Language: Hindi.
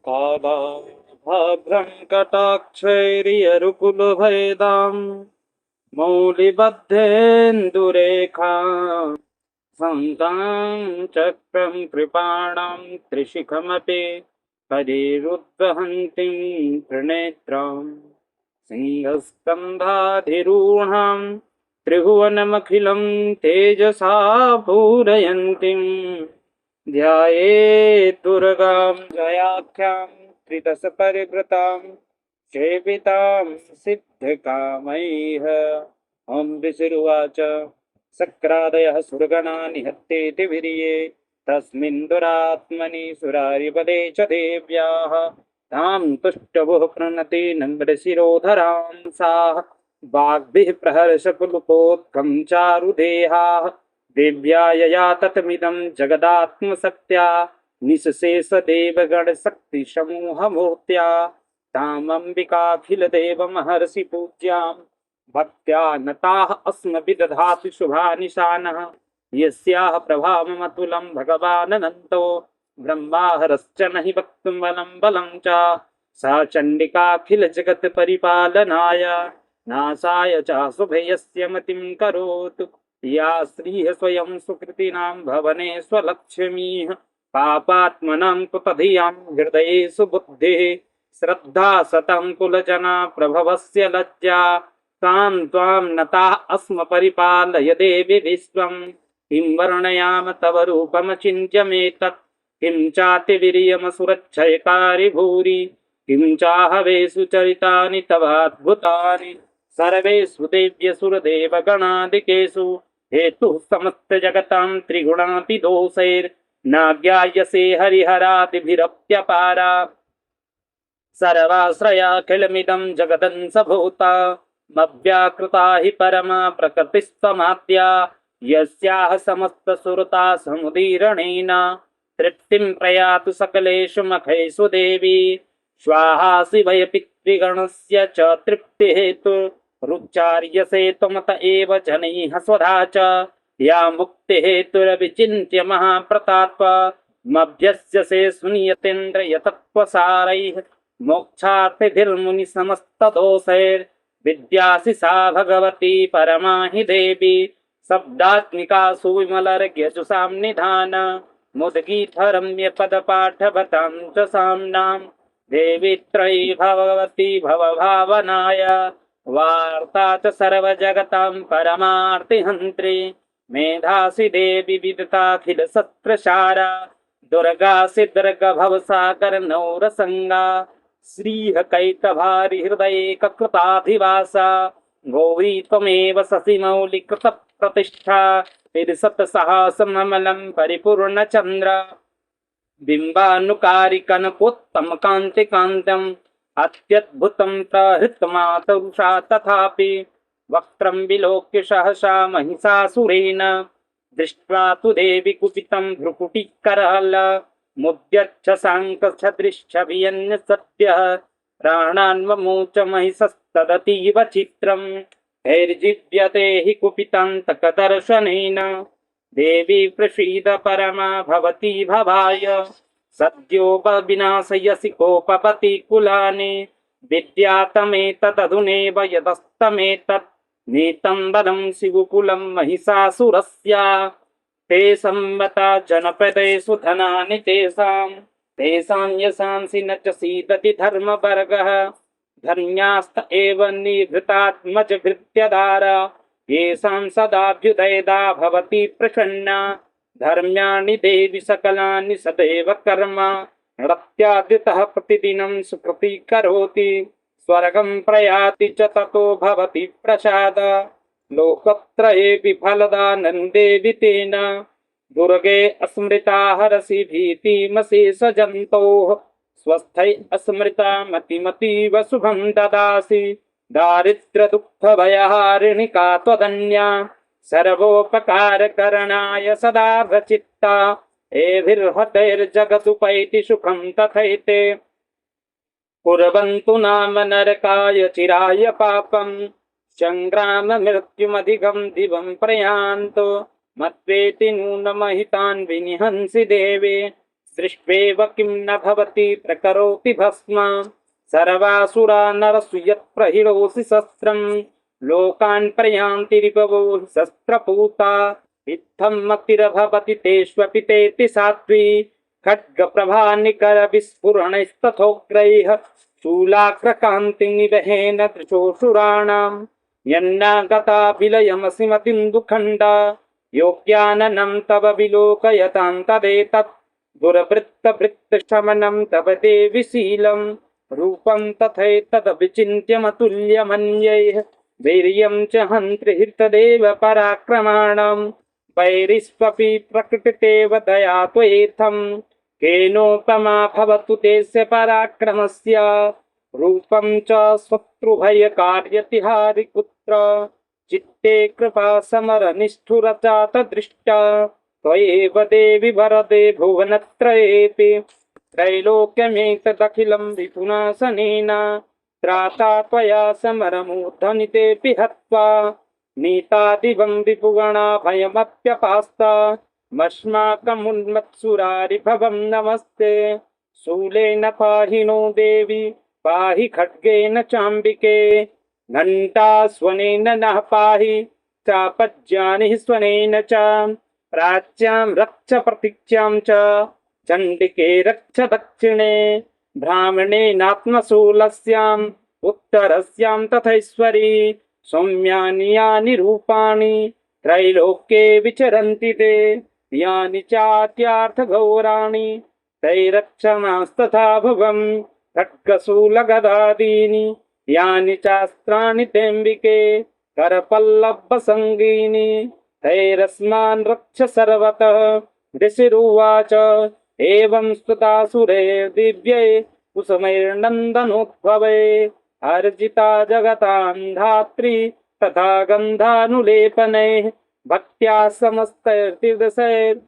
कालाभ्रं कटाक्षैर्यरुकुलभेदां मौलिबद्धेन्दुरेखा सन्तां चक्रं कृपाणां त्रिशिखमपि परिरुद्वहन्तीं त्रिनेत्राम् सिंहस्कन्धाधिरूढां त्रिभुवनमखिलं तेजसा पूरयन्तीं ध्यायेत् दुर्गां जयाख्यां त्रिदशपरिवृतां सेवितां सिद्धकामैः। ॐ ऋषिरुवाच सक्रादयः सुरगणा निहत्येति वीर्ये तस्मिन् दुरात्मनि सुरारिपदे च देव्याः तां तुष्टवुः प्रणति नम्रशिरोधरां सा वाग्भिः प्रहर्षपुलकोत्कं चारुदेहाः देव्या यया ततमिदं जगदात्मसत्या निःशेषदेवगणशक्तिसमूहमूर्त्या तामम्बिकाखिलदेवमहर्षि पूज्यां भक्त्या नताः अस्मभिदधाति शुभानिशानः यस्याः प्रभावमतुलं भगवानन्तो ब्रह्माहरश्च नहि वक्तुं बलं बलं च सा चण्डिकाखिलजगत्परिपालनाय नाशाय च शुभयस्य मतिं करोतु या श्रीः स्वयं सुकृतिनां भवने स्वलक्ष्मीः पापात्मनां कुतधियां हृदयेषु बुद्धिः श्रद्धा सतं कुलजना प्रभवस्य लज्जा तां त्वां नताः अस्म परिपालय देवि विश्वं किं वर्णयाम तव रूपमचिन्त्यमेतत् किं चातिवीर्यमसुरक्षयकारि भूरि किं चाहवेषु चरितानि तवाद्भुतानि सर्वेषु देव्यसुरदेवगणादिकेषु हेतुः समस्तजगतां त्रिगुणापि दोषैर्नाज्ञायसे हरिहरादिभिरप्यपारा सर्वाश्रयाखिलमिदं जगदंशभूता मव्याकृता हि परमा प्रकृतिस्तमाद्या यस्याः समस्तसुरता समुदीरणेन तृप्तिं प्रयातु सकलेषु मखेषु देवी स्वाहा शिवय पितृगणस्य च तृप्तिहेतुरुच्चार्यसे त्वमत एव जनैः स्वधा च या मुक्तिहेतुरविचिन्त्य महाप्रताप मभ्यस्यसे सुनियतेन्द्र यतत्वसारैः मोक्षार्थिभिर्मुनिसमस्तदोषैर्विद्यासि सा भगवती परमा हि देवी शब्दात्मिका सुविमलर्घ्यजुषां निधान मुद्गीतरम्यपदपाठवतां च साम्नां देवी त्रयी भगवती भवभावनाय वार्ता च सर्वजगतां परमार्तिहन्त्री मेधासि देवी विदिताखिलसत्रसारा दुर्गासि दुर्गभवसागरनौरसंगा श्रीः कैतभारिहृदयेककृताधिवासा गौरी त्वमेव शशिमौलिकृतप्रतिष्ठा तिर्सत्सहस्रमलं परिपूर्णचन्द्र बिम्बानुकारि कनकोत्तमकान्तिकान्तम् अत्यद्भुतं प्रहृतमातरुषा तथापि वक्त्रं विलोक्य सहसा महिषासुरेण दृष्ट्वा तु देवी कुपितं भ्रुकुटिकराल मुद्यच्छ साङ्कसदृशभियन्य सत्यः प्राणान्वमोच महिषस्तदतीव चित्रम् धैर्जीव्यते हि कुपितान्तकदर्शनेन देवी प्रसीद परमा भवती भवाय सद्यो विनाशयसि कोपपति कुलानि विद्यातमेतदधुनेव यदस्तमेतत् नीतं बलं शिवकुलं महिषासुरस्य ते संवता जनपदेषु धनानि तेषां यशांसि न च सीदति धर्मवर्गः धन्यास्त एव निभृतात्मजभृत्यदारा येषां सदाभ्युदयदा भवति प्रसन्ना धर्म्याणि देवि सकलानि सदैव कर्म नृत्यादितः प्रतिदिनं सुकृति करोति स्वर्गं प्रयाति च ततो भवति प्रसाद लोकत्रये विफलदानन्देवि तेन दुर्गे अस्मृता हरसि भीतिमशेषजन्तोः स्वस्थै अस्मृता मतिमतीव शुभं ददासि दारिद्र्यदुःखभयहारिणि का त्वदन्या सर्वोपकारकरणाय सदा प्रचित्ता एभिर्हतैर्जगदुपैति सुखं तथैते कुर्वन्तु नाम नरकाय चिराय पापं संग्राम मृत्युमधिगं दिवं प्रयान्तो मत्वेति नूनमहितान् विनिहंसि देवे दृष्ट्वेव किं न भवति प्रकरोति भस्म सर्वासुरा नरसु यत्प्रहिणोऽसि शस्त्रम् लोकान् प्रयान्ति रिपवो हि शस्त्रपूता इत्थं मतिर्भवति तेष्वपि तेति सात्वी खड्गप्रभानिकरविस्फुरणैस्तथोग्रैः शूलाग्रकान्तिनिवहेन दृशोऽसुराणाम् यन्नागता विलयमसि मतिन्दुखण्डा योग्याननं तव विलोकयतां तदेतत् दुर्वृत्तवृत्तशमनं तव देवि शीलं रूपं तथैतदविचिन्त्यमतुल्यमन्यैः वीर्यं च हन्त्रिहृतदेव पराक्रमाणां वैरिष्वपि प्रकृतितेव दया त्वयेथं केनोपमा भवतु तेस्य पराक्रमस्य रूपं च शत्रुभयकार्यतिहारिपुत्र चित्ते कृपा समरनिष्ठुरचात दृष्टा त्वयैव देवि वरदे भुवनत्रयेऽपि त्रैलोक्यमेतदखिलं विपुनाशनेन त्राता त्वया समरमूर्धनितेऽपि हत्वा नीतादिवं विपुगणा भयमप्यपास्ता मस्माकमुन्मत्सुरारिभवं नमस्ते शूलेन पाहि नो देवी पाहि खड्गेन चाम्बिके घण्टास्वनेन नः पाहि चापज्यानि स्वनेन च प्राच्यां रक्ष प्रतीच्यां च चण्डिके रक्ष दक्षिणे ब्राह्मणेनात्मशूलस्याम् उत्तरस्यां तथैश्वरी सौम्यानि यानि रूपाणि त्रैलोक्ये विचरन्ति ते यानि चात्यार्थघोराणि तैरक्षमास्तथा भुवम् खड्गशूलगदादीनि यानि चास्त्राणि तेऽम्बिके करपल्लवसङ्गीनि तैरस्मान् रक्ष सर्वतः ऋषिरुवाच एवं स्तुतासुरैर्दिव्यै कुसुमैर्नन्दनोद्भवै अर्जिता जगतां धात्री तथा गन्धानुलेपनैः भक्त्या समस्तैर्तिर्दशैर्